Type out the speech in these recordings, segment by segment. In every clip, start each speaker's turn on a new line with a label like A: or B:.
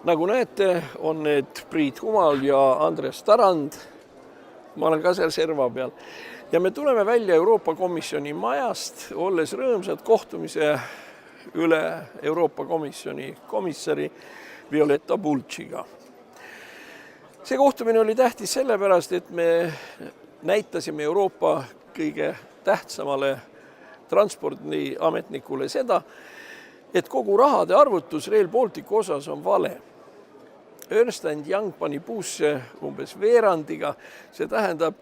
A: Nagu näete, on need Priit Humal ja Andres Tarand. Ma olen ka seal serva peal. Ja me tuleme välja Euroopa Komisjoni majast, olles rõõmsad kohtumise üle Euroopa Komisjoni komissari Violeta Bulciga. See kohtumine oli tähtis sellepärast, et me näitasime Euroopa kõige tähtsamale transpordiametnikule seda, et kogu rahade arvutus Rail Balticu osas on vale. Ernst & Young pani puusse umbes veerandiga, see tähendab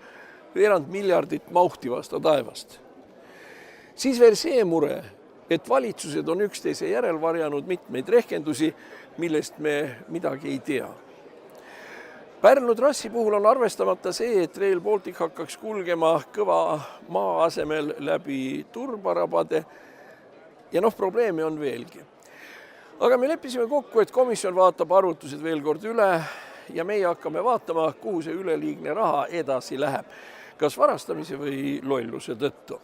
A: veerand miljardit mauhti vastu taevast. Siis veel see mure, et valitsused on üksteise järel varjanud mitmeid rehkendusi, millest me midagi ei tea. Pärnu trassi puhul on arvestamata see, et Rail Baltic hakkaks kulgema kõva maa asemel läbi turbarabade ja probleeme on veelgi. Aga me leppisime kokku, et komisjon vaatab arvutused veel kord üle ja meie hakkame vaatama, kuhu see üleliigne raha edasi läheb, kas varastamise või lolluse tõttu.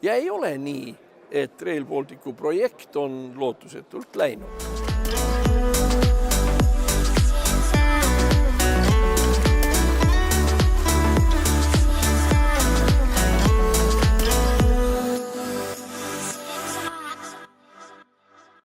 A: Ja ei ole nii, et Rail Balticu projekt on lootusetult läinud.